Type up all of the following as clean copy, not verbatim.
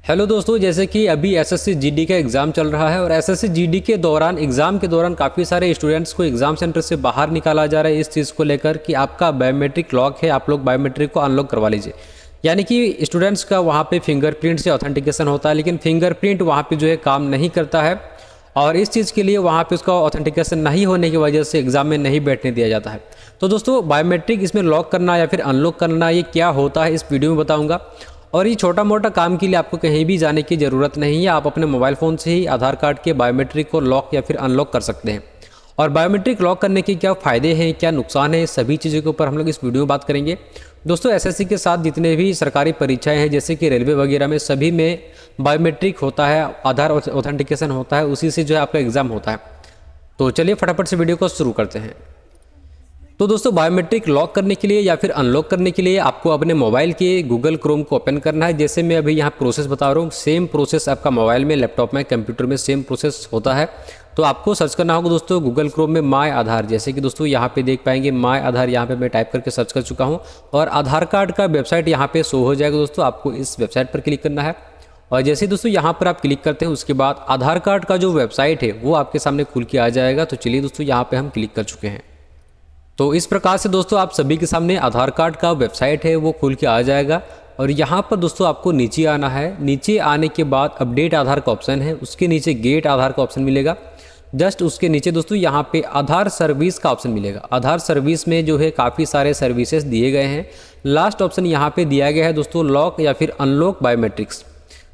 Hello दोस्तों, जैसे कि अभी एसएससी जीडी का एग्ज़ाम चल रहा है और एसएससी जीडी के दौरान एग्ज़ाम के दौरान काफ़ी सारे स्टूडेंट्स को एग्ज़ाम सेंटर से बाहर निकाला जा रहा है इस चीज़ को लेकर कि आपका बायोमेट्रिक लॉक है, आप लोग बायोमेट्रिक को अनलॉक करवा लीजिए। यानी कि स्टूडेंट्स का वहाँ पे फिंगरप्रिंट से ऑथेंटिकेशन होता है, लेकिन फिंगरप्रिंट वहाँ पे जो है काम नहीं करता है और इस चीज़ के लिए वहाँ पे उसका ऑथेंटिकेशन नहीं होने की वजह से एग्ज़ाम में नहीं बैठने दिया जाता है। तो दोस्तों, बायोमेट्रिक इसमें लॉक करना या फिर अनलॉक करना ये क्या होता है इस वीडियो में बताऊँगा। और ये छोटा मोटा काम के लिए आपको कहीं भी जाने की ज़रूरत नहीं है, आप अपने मोबाइल फ़ोन से ही आधार कार्ड के बायोमेट्रिक को लॉक या फिर अनलॉक कर सकते हैं। और बायोमेट्रिक लॉक करने के क्या फ़ायदे हैं, क्या नुकसान है, सभी चीज़ों के ऊपर हम लोग इस वीडियो में बात करेंगे। दोस्तों, एसएससी के साथ जितने भी सरकारी परीक्षाएं हैं जैसे कि रेलवे वगैरह में, सभी में बायोमेट्रिक होता है, आधार ऑथेंटिकेशन होता है, उसी से जो है आपका एग्ज़ाम होता है। तो चलिए फटाफट से वीडियो को शुरू करते हैं। तो दोस्तों, बायोमेट्रिक लॉक करने के लिए या फिर अनलॉक करने के लिए आपको अपने मोबाइल के गूगल क्रोम को ओपन करना है। जैसे मैं अभी यहाँ प्रोसेस बता रहा हूँ, सेम प्रोसेस आपका मोबाइल में, लैपटॉप में, कंप्यूटर में सेम प्रोसेस होता है। तो आपको सर्च करना होगा दोस्तों गूगल क्रोम में माय आधार। जैसे कि दोस्तों यहाँ पे देख पाएंगे माय आधार, यहाँ पे मैं टाइप करके सर्च कर चुका हूँ और आधार कार्ड का वेबसाइट यहाँ पे शो हो जाएगा। दोस्तों, आपको इस वेबसाइट पर क्लिक करना है और जैसे दोस्तों यहाँ पर आप क्लिक करते हैं उसके बाद आधार कार्ड का जो वेबसाइट है वो आपके सामने खुल के आ जाएगा। तो चलिए दोस्तों, यहाँ पर हम क्लिक कर चुके हैं। तो इस प्रकार से दोस्तों आप सभी के सामने आधार कार्ड का वेबसाइट है वो खुल के आ जाएगा। और यहाँ पर दोस्तों आपको नीचे आना है। नीचे आने के बाद अपडेट आधार का ऑप्शन है, उसके नीचे गेट आधार का ऑप्शन मिलेगा। जस्ट उसके नीचे दोस्तों यहाँ पे आधार सर्विस का ऑप्शन मिलेगा। आधार सर्विस में जो है काफ़ी सारे सर्विसेज दिए गए हैं। लास्ट ऑप्शन यहाँ पे दिया गया है दोस्तों लॉक या फिर अनलॉक बायोमेट्रिक्स।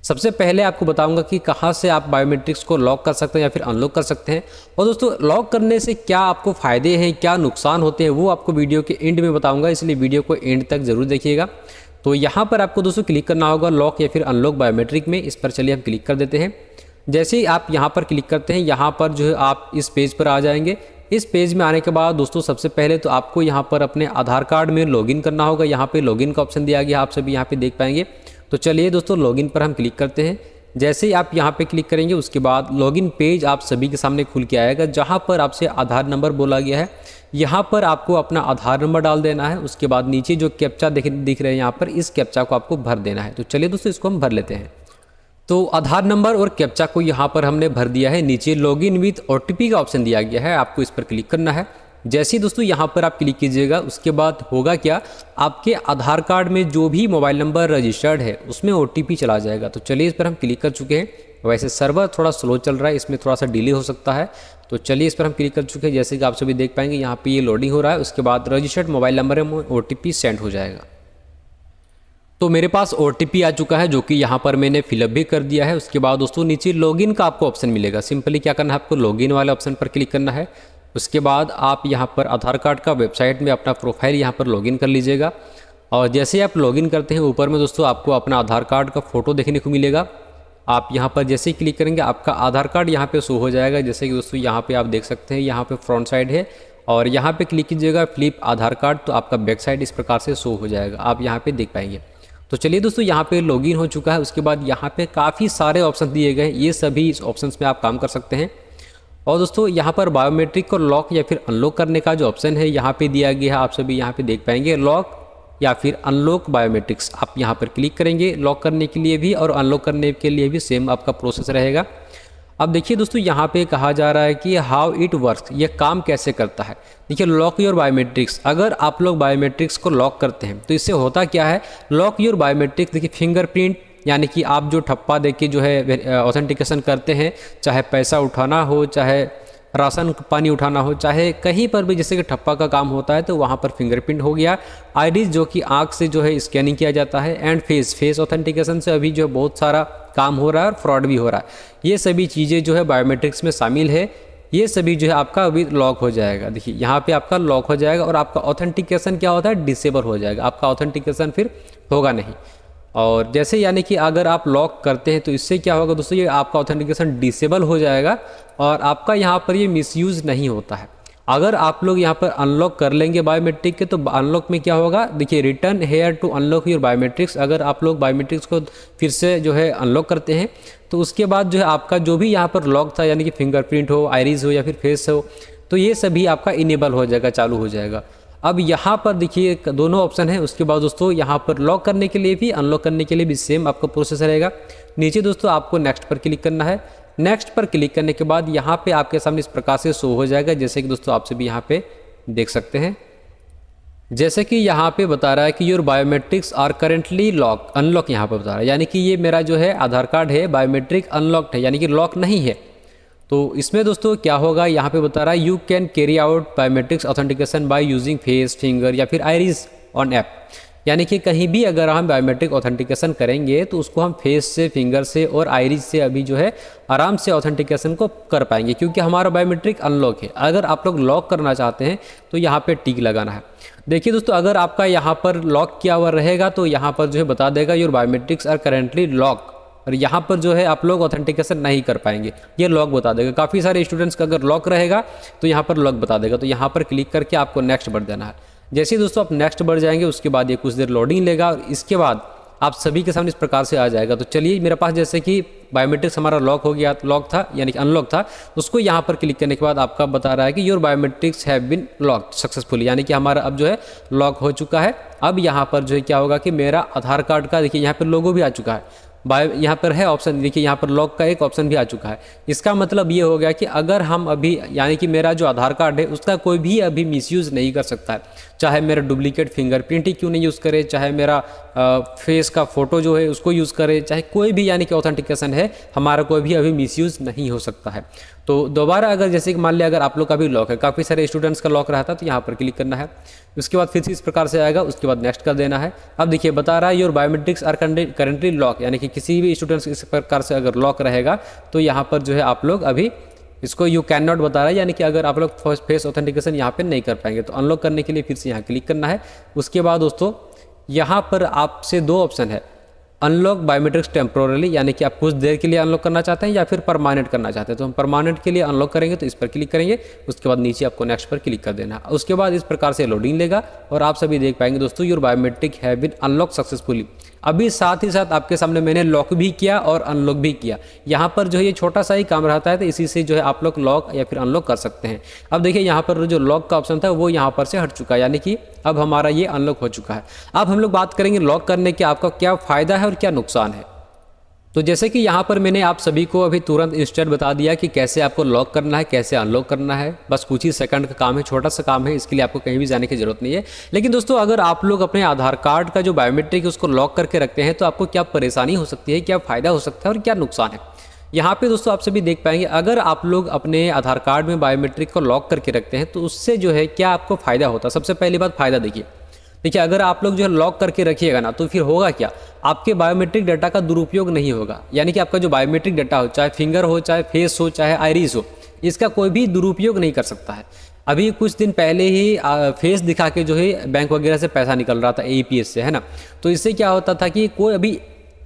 सबसे पहले आपको बताऊंगा कि कहां से आप बायोमेट्रिक्स को लॉक कर सकते हैं या फिर अनलॉक कर सकते हैं, और दोस्तों लॉक करने से क्या आपको फ़ायदे हैं, क्या नुकसान होते हैं, वो आपको वीडियो के एंड में बताऊंगा, इसलिए वीडियो को एंड तक ज़रूर देखिएगा। तो यहाँ पर आपको दोस्तों क्लिक करना होगा लॉक या फिर अनलॉक बायोमेट्रिक में। इस पर चलिए हम क्लिक कर देते हैं। जैसे ही आप यहाँ पर क्लिक करते हैं, यहाँ पर जो है आप इस पेज पर आ जाएंगे। इस पेज में आने के बाद दोस्तों सबसे पहले तो आपको यहाँ पर अपने आधार कार्ड में लॉगिन करना होगा। यहाँ पे लॉगिन का ऑप्शन दिया गया, आप सभी यहाँ पे देख पाएंगे। तो चलिए दोस्तों लॉगिन पर हम क्लिक करते हैं। जैसे ही आप यहाँ पे क्लिक करेंगे उसके बाद लॉगिन पेज आप सभी के सामने खुल के आएगा, जहाँ पर आपसे आधार नंबर बोला गया है। यहाँ पर आपको अपना आधार नंबर डाल देना है। उसके बाद नीचे जो कैप्चा दिख रहे हैं यहाँ पर, इस कैप्चा को आपको भर देना है। तो चलिए दोस्तों इसको हम भर लेते हैं। तो आधार नंबर और कैप्चा को यहाँ पर हमने भर दिया है। नीचे लॉगिन विथ ओटीपी का ऑप्शन दिया गया है, आपको इस पर क्लिक करना है। जैसे ही दोस्तों यहाँ पर आप क्लिक कीजिएगा उसके बाद होगा क्या, आपके आधार कार्ड में जो भी मोबाइल नंबर रजिस्टर्ड है उसमें ओटीपी चला जाएगा। तो चलिए इस पर हम क्लिक कर चुके हैं। वैसे सर्वर थोड़ा स्लो चल रहा है, इसमें थोड़ा सा डिले हो सकता है। तो चलिए इस पर हम क्लिक कर चुके हैं। जैसे कि आप सभी देख पाएंगे यहाँ पे ये लोडिंग हो रहा है। उसके बाद रजिस्टर्ड मोबाइल नंबर में ओटीपी सेंड हो जाएगा। तो मेरे पास ओटीपी आ चुका है जो कि यहाँ पर मैंने फिलअप भी कर दिया है। उसके बाद दोस्तों नीचे लॉगिन का आपको ऑप्शन मिलेगा। सिंपली क्या करना है, आपको लॉगिन वाले ऑप्शन पर क्लिक करना है। उसके बाद आप यहाँ पर आधार कार्ड का वेबसाइट में अपना प्रोफाइल यहाँ पर लॉगिन कर लीजिएगा। और जैसे आप लॉगिन करते हैं ऊपर में दोस्तों आपको अपना आधार कार्ड का फ़ोटो देखने को मिलेगा। आप यहाँ पर जैसे ही क्लिक करेंगे आपका आधार कार्ड यहाँ पे शो हो जाएगा। जैसे कि दोस्तों यहाँ पे आप देख सकते हैं, यहाँ पे फ्रंट साइड है और यहाँ पे क्लिक कीजिएगा फ्लिप आधार कार्ड, तो आपका बैक साइड इस प्रकार से शो हो जाएगा, आप यहाँ पे देख पाएंगे। तो चलिए दोस्तों यहाँ पे लॉगिन हो चुका है। उसके बाद यहाँ पे काफ़ी सारे ऑप्शन दिए गए हैं, ये सभी इस ऑप्शन में आप काम कर सकते हैं। और दोस्तों यहाँ पर बायोमेट्रिक को लॉक या फिर अनलॉक करने का जो ऑप्शन है यहाँ पे दिया गया है, आप सभी यहाँ पे देख पाएंगे लॉक या फिर अनलॉक बायोमेट्रिक्स। आप यहाँ पर क्लिक करेंगे लॉक करने के लिए भी और अनलॉक करने के लिए भी सेम आपका प्रोसेस रहेगा। अब देखिए दोस्तों यहाँ पे कहा जा रहा है कि हाउ इट वर्क्स, ये काम कैसे करता है। देखिए लॉक योर बायोमेट्रिक्स, अगर आप लोग बायोमेट्रिक्स को लॉक करते हैं तो इससे होता क्या है, लॉक योर बायोमेट्रिक्स, देखिए फिंगरप्रिंट यानी कि आप जो ठप्पा देके जो है ऑथेंटिकेशन करते हैं, चाहे पैसा उठाना हो, चाहे राशन पानी उठाना हो, चाहे कहीं पर भी जैसे कि ठप्पा का काम होता है तो वहाँ पर फिंगरप्रिंट हो गया। आईडी जो कि आँख से जो है स्कैनिंग किया जाता है, एंड फेस ऑथेंटिकेशन से अभी जो बहुत सारा काम हो रहा है और फ्रॉड भी हो रहा है। ये सभी चीज़ें जो है बायोमेट्रिक्स में शामिल है, ये सभी जो है आपका अभी लॉक हो जाएगा। देखिए यहाँ पे आपका लॉक हो जाएगा और आपका ऑथेंटिकेशन क्या होता है, डिसेबल हो जाएगा, आपका ऑथेंटिकेशन फिर होगा नहीं। और जैसे यानी कि अगर आप लॉक करते हैं तो इससे क्या होगा दोस्तों, ये आपका ऑथेंटिकेशन डिसेबल हो जाएगा और आपका यहाँ पर ये मिसयूज़ नहीं होता है। अगर आप लोग यहाँ पर अनलॉक कर लेंगे बायोमेट्रिक के, तो अनलॉक में क्या होगा, देखिए return here to unlock your biometrics. अगर आप लोग बायोमेट्रिक्स को फिर से जो है अनलॉक करते हैं तो उसके बाद जो है आपका जो भी यहाँ पर लॉक था, यानी कि फिंगरप्रिंट हो, आइरिस हो या फिर फेस हो, तो ये सभी आपका इनेबल हो जाएगा, चालू हो जाएगा। अब यहाँ पर देखिए दोनों ऑप्शन है। उसके बाद दोस्तों यहाँ पर लॉक करने के लिए भी अनलॉक करने के लिए भी सेम आपका प्रोसेस रहेगा। नीचे दोस्तों आपको नेक्स्ट पर क्लिक करना है। नेक्स्ट पर क्लिक करने के बाद यहाँ पे आपके सामने इस प्रकार से शो हो जाएगा, जैसे कि दोस्तों आप सभी यहाँ पे देख सकते हैं। जैसे कि यहाँ पे बता रहा है कि your biometrics are currently lock, unlock यहाँ पर बता रहा है, यानी कि ये मेरा जो है आधार कार्ड है बायोमेट्रिक अनलॉक्ड है, यानी कि लॉक नहीं है। तो इसमें दोस्तों क्या होगा, यहाँ पे बता रहा है you can carry out biometrics authentication by using face, finger या फिर आइरिस ऑन ऐप, यानी कि कहीं भी अगर हम बायोमेट्रिक ऑथेंटिकेशन करेंगे तो उसको हम फेस से, फिंगर से और आइरिस से अभी जो है आराम से ऑथेंटिकेशन को कर पाएंगे, क्योंकि हमारा बायोमेट्रिक अनलॉक है। अगर आप लोग लॉक करना चाहते हैं तो यहाँ पे टिक लगाना है। देखिए दोस्तों, अगर आपका यहाँ पर लॉक किया हुआ रहेगा तो यहाँ पर जो है बता देगा your biometrics are currently lock, और यहाँ पर जो है आप लोग ऑथेंटिकेशन नहीं कर पाएंगे, ये लॉक बता देगा। काफ़ी सारे स्टूडेंट्स का अगर लॉक रहेगा तो यहाँ पर लॉक बता देगा। तो यहाँ पर क्लिक करके आपको नेक्स्ट बढ़ देना है। जैसे ही दोस्तों आप नेक्स्ट बढ़ जाएंगे उसके बाद ये कुछ देर लोडिंग लेगा और इसके बाद आप सभी के सामने इस प्रकार से आ जाएगा। तो चलिए, मेरे पास जैसे कि बायोमेट्रिक्स हमारा लॉक हो गया, लॉक था यानी कि अनलॉक था, उसको यहाँ पर क्लिक करने के बाद आपका बता रहा है कि your biometrics have been locked successfully, यानी कि हमारा अब जो है लॉक हो चुका है। अब यहाँ पर जो है क्या होगा कि मेरा आधार कार्ड का देखिए यहाँ पर लोगो भी आ चुका है, यहाँ पर है ऑप्शन, देखिए यहाँ पर लॉक का एक ऑप्शन भी आ चुका है। इसका मतलब ये हो गया कि अगर हम अभी यानी कि मेरा जो आधार कार्ड है उसका कोई भी अभी मिसयूज़ नहीं कर सकता है, चाहे मेरा डुप्लीकेट फिंगरप्रिंट ही क्यों नहीं यूज़ करे, चाहे मेरा फेस का फ़ोटो जो है उसको यूज़ करे, चाहे कोई भी यानी कि ऑथेंटिकेशन है हमारा कोई भी अभी मिसयूज़ नहीं हो सकता है। तो दोबारा अगर जैसे कि मान लिया अगर आप लोग का भी लॉक है, काफ़ी सारे स्टूडेंट्स का लॉक रहता है, तो यहाँ पर क्लिक करना है। उसके बाद फिर से इस प्रकार से आएगा, उसके बाद नेक्स्ट कर देना है। अब देखिए बता रहा है your biometrics are currently lock, यानी कि किसी भी स्टूडेंट्स इस प्रकार से अगर लॉक रहेगा तो यहाँ पर जो है आप लोग अभी इसको यू कैन नॉट बता रहा है, यानी कि अगर आप लोग फेस ऑथेंटिकेशन यहाँ पे नहीं कर पाएंगे। तो अनलॉक करने के लिए फिर से यहाँ क्लिक करना है। उसके बाद दोस्तों यहाँ पर आपसे दो ऑप्शन है, अनलॉक बायोमेट्रिक्स टेम्पोरली, यानी कि आप कुछ देर के लिए अनलॉक करना चाहते हैं या फिर परमानेंट करना चाहते हैं। तो हम परमानेंट के लिए अनलॉक करेंगे तो इस पर क्लिक करेंगे। उसके बाद नीचे आपको नेक्स्ट पर क्लिक कर देना। उसके बाद इस प्रकार से लोडिंग लेगा और आप सभी देख पाएंगे दोस्तों your biometric have been unlock successfully. अभी साथ ही साथ आपके सामने मैंने लॉक भी किया और अनलॉक भी किया। यहाँ पर जो है ये छोटा सा ही काम रहता है, तो इसी से जो है आप लोग लॉक या फिर अनलॉक कर सकते हैं। अब देखिए यहाँ पर जो लॉक का ऑप्शन था वो यहाँ पर से हट चुका है, यानी कि अब हमारा ये अनलॉक हो चुका है। अब हम लोग बात करेंगे लॉक करने के आपका क्या फ़ायदा है और क्या नुकसान है। तो जैसे कि यहाँ पर मैंने आप सभी को अभी तुरंत इंस्टेंट बता दिया कि कैसे आपको लॉक करना है, कैसे अनलॉक करना है। बस कुछ ही सेकंड का काम है, छोटा सा काम है, इसके लिए आपको कहीं भी जाने की जरूरत नहीं है। लेकिन दोस्तों अगर आप लोग अपने आधार कार्ड का जो बायोमेट्रिक है उसको लॉक करके रखते हैं तो आपको क्या परेशानी हो सकती है, क्या फ़ायदा हो सकता है और क्या नुकसान है। यहाँ पे दोस्तों आप सभी देख पाएंगे, अगर आप लोग अपने आधार कार्ड में बायोमेट्रिक को लॉक करके रखते हैं तो उससे जो है क्या आपको फ़ायदा होता है। सबसे पहली बात फ़ायदा देखिए अगर आप लोग जो है लॉक करके रखिएगा ना तो फिर होगा क्या, आपके बायोमेट्रिक डाटा का दुरुपयोग नहीं होगा। यानी कि आपका जो बायोमेट्रिक डाटा हो, चाहे फिंगर हो, चाहे फेस हो, चाहे आइरिस हो, इसका कोई भी दुरुपयोग नहीं कर सकता है। अभी कुछ दिन पहले ही फेस दिखा के जो है बैंक वगैरह से पैसा निकल रहा था APS से, है ना। तो इससे क्या होता था कि कोई अभी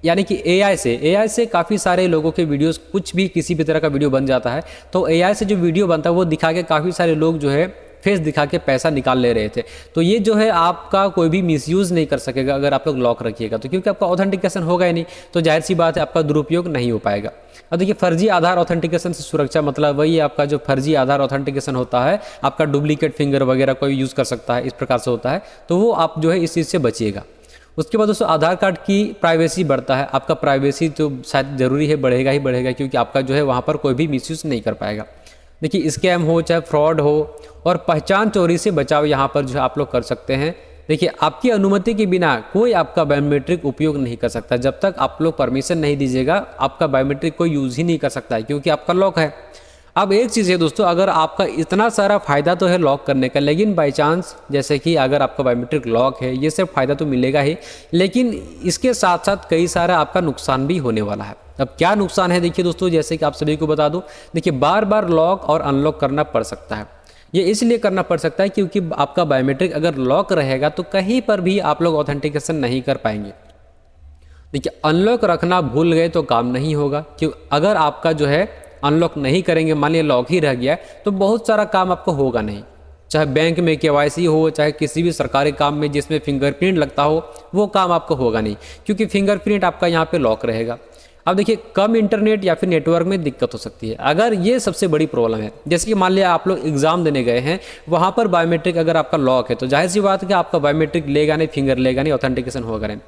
यानी कि AI से काफ़ी सारे लोगों के वीडियोस, कुछ भी किसी भी तरह का वीडियो बन जाता है तो AI से जो वीडियो बनता है वो दिखा के काफ़ी सारे लोग जो है फेस दिखा के पैसा निकाल ले रहे थे। तो ये जो है आपका कोई भी मिसयूज़ नहीं कर सकेगा अगर आप लोग लॉक रखिएगा तो, क्योंकि आपका ऑथेंटिकेशन होगा ही नहीं, तो जाहिर सी बात है आपका दुरुपयोग नहीं हो पाएगा। अब देखिए फर्जी आधार ऑथेंटिकेशन से सुरक्षा, मतलब वही आपका जो फर्जी आधार ऑथेंटिकेशन होता है, आपका डुप्लीकेट फिंगर वगैरह कोई यूज़ कर सकता है, इस प्रकार से होता है, तो वो आप जो है इस चीज़ से बचिएगा। उसके बाद दोस्तों आधार कार्ड की प्राइवेसी बढ़ता है, आपका प्राइवेसी तो शायद ज़रूरी है, बढ़ेगा ही बढ़ेगा, क्योंकि आपका जो है वहाँ पर कोई भी मिसयूज़ नहीं कर पाएगा। देखिए स्कैम हो चाहे फ्रॉड हो, और पहचान चोरी से बचाव यहाँ पर जो है आप लोग कर सकते हैं। देखिए आपकी अनुमति के बिना कोई आपका बायोमेट्रिक उपयोग नहीं कर सकता। जब तक आप लोग परमिशन नहीं दीजिएगा आपका बायोमेट्रिक कोई यूज़ ही नहीं कर सकता है, क्योंकि आपका लॉक है। अब एक चीज़ है दोस्तों, अगर आपका इतना सारा फ़ायदा तो है लॉक करने का, लेकिन बाई चांस जैसे कि अगर आपका बायोमेट्रिक लॉक है, ये सब फ़ायदा तो मिलेगा ही, लेकिन इसके साथ साथ कई सारा आपका नुकसान भी होने वाला है। अब क्या नुकसान है देखिए दोस्तों, जैसे कि आप सभी को बता दूं, देखिए बार बार लॉक और अनलॉक करना पड़ सकता है। ये इसलिए करना पड़ सकता है क्योंकि आपका बायोमेट्रिक अगर लॉक रहेगा तो कहीं पर भी आप लोग ऑथेंटिकेशन नहीं कर पाएंगे। देखिए अनलॉक रखना भूल गए तो काम नहीं होगा, क्यों अगर आपका जो है अनलॉक नहीं करेंगे, मान लिया लॉक ही रह गया, तो बहुत सारा काम आपको होगा नहीं। चाहे बैंक में KYC हो, चाहे किसी भी सरकारी काम में जिसमें फिंगरप्रिंट लगता हो, वो काम आपको होगा नहीं, क्योंकि फिंगरप्रिंट आपका यहाँ पे लॉक रहेगा। अब देखिए कम इंटरनेट या फिर नेटवर्क में दिक्कत हो सकती है, अगर ये सबसे बड़ी प्रॉब्लम है। जैसे कि मान लिया आप लोग एग्जाम देने गए हैं, वहाँ पर बायोमेट्रिक अगर आपका लॉक है तो जाहिर सी बात है कि आपका बायोमेट्रिक लेगा नहीं, फिंगर लेगा नहीं, ऑथेंटिकेशन होगा नहीं।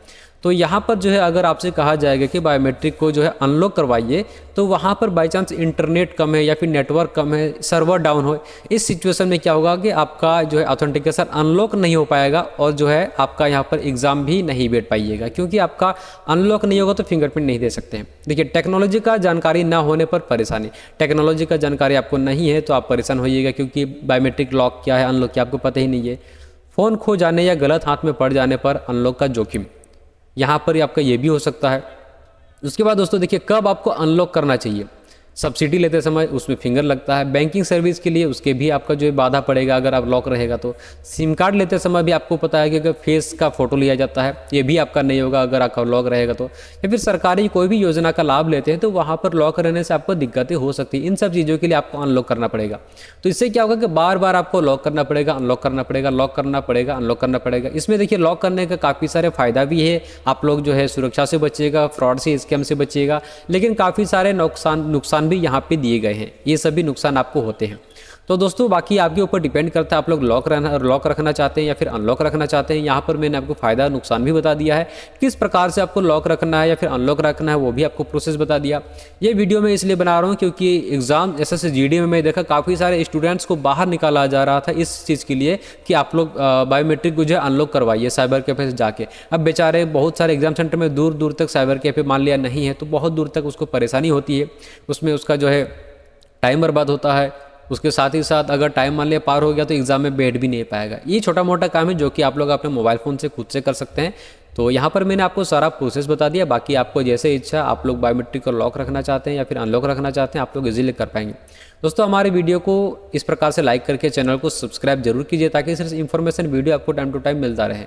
तो यहाँ पर जो है अगर आपसे कहा जाएगा कि बायोमेट्रिक को जो है अनलॉक करवाइए, तो वहाँ पर बाई चांस इंटरनेट कम है या फिर नेटवर्क कम है, सर्वर डाउन हो, इस सिचुएशन में क्या होगा कि आपका जो है ऑथेंटिकेशन अनलॉक नहीं हो पाएगा और जो है आपका यहाँ पर एग्ज़ाम भी नहीं बैठ पाइएगा, क्योंकि आपका अनलॉक नहीं होगा तो फिंगरप्रिंट नहीं दे सकते हैं। देखिए टेक्नोलॉजी का जानकारी ना होने पर परेशानी, टेक्नोलॉजी का जानकारी आपको नहीं है तो आप परेशान होइएगा, क्योंकि बायोमेट्रिक लॉक क्या है, अनलॉक क्या आपको पता ही नहीं है। फ़ोन खो जाने या गलत हाथ में पड़ जाने पर अनलॉक का जोखिम यहाँ पर आपका ये भी हो सकता है। उसके बाद दोस्तों देखिए कब आपको अनलॉक करना चाहिए। सब्सिडी लेते समय उसमें फिंगर लगता है, बैंकिंग सर्विस के लिए उसके भी आपका जो है बाधा पड़ेगा अगर आप लॉक रहेगा तो। सिम कार्ड लेते समय भी आपको पता है कि अगर फेस का फोटो लिया जाता है, ये भी आपका नहीं होगा अगर आपका लॉक रहेगा तो। या फिर सरकारी कोई भी योजना का लाभ लेते हैं तो वहाँ पर लॉक रहने से आपको दिक्कतें हो सकती है। इन सब चीज़ों के लिए आपको अनलॉक करना पड़ेगा। तो इससे क्या होगा कि बार बार आपको लॉक करना पड़ेगा, अनलॉक करना पड़ेगा, लॉक करना पड़ेगा, अनलॉक करना पड़ेगा। इसमें देखिए लॉक करने का काफ़ी सारे फ़ायदा भी है, आप लोग जो है सुरक्षा से बचिएगा, फ्रॉड से, स्कैम से बचिएगा, लेकिन काफ़ी सारे नुकसान भी यहाँ पे दिए गए हैं। ये सभी नुकसान आपको होते हैं। तो दोस्तों बाकी आपके ऊपर डिपेंड करता है, आप लोग लॉक रखना चाहते हैं या फिर अनलॉक रखना चाहते हैं। यहाँ पर मैंने आपको फ़ायदा नुकसान भी बता दिया है, किस प्रकार से आपको लॉक रखना है या फिर अनलॉक रखना है वो भी आपको प्रोसेस बता दिया। ये वीडियो मैं इसलिए बना रहा हूँ क्योंकि एग्जाम एसएससी जीडी में मैं देखा काफ़ी सारे स्टूडेंट्स को बाहर निकाला जा रहा था इस चीज़ के लिए कि आप लोग बायोमेट्रिक को जो है अनलॉक करवाइए साइबर कैफे से जाके। अब बेचारे बहुत सारे एग्जाम सेंटर में दूर दूर तक साइबर कैफे मान लिया नहीं है तो बहुत दूर तक उसको परेशानी होती है, उसमें उसका जो है टाइम बर्बाद होता है। उसके साथ ही साथ अगर टाइम मान लिया पार हो गया तो एग्ज़ाम में बैठ भी नहीं पाएगा। ये छोटा मोटा काम है जो कि आप लोग अपने मोबाइल फ़ोन से खुद से कर सकते हैं। तो यहाँ पर मैंने आपको सारा प्रोसेस बता दिया। बाकी आपको जैसे इच्छा, आप लोग बायोमेट्रिक को लॉक रखना चाहते हैं या फिर अनलॉक रखना चाहते हैं, आप लोग इजीली कर पाएंगे। दोस्तों हमारे वीडियो को इस प्रकार से लाइक करके चैनल को सब्सक्राइब जरूर कीजिए ताकि सिर्फ इन्फॉर्मेशन वीडियो आपको टाइम टू टाइम मिलता रहे।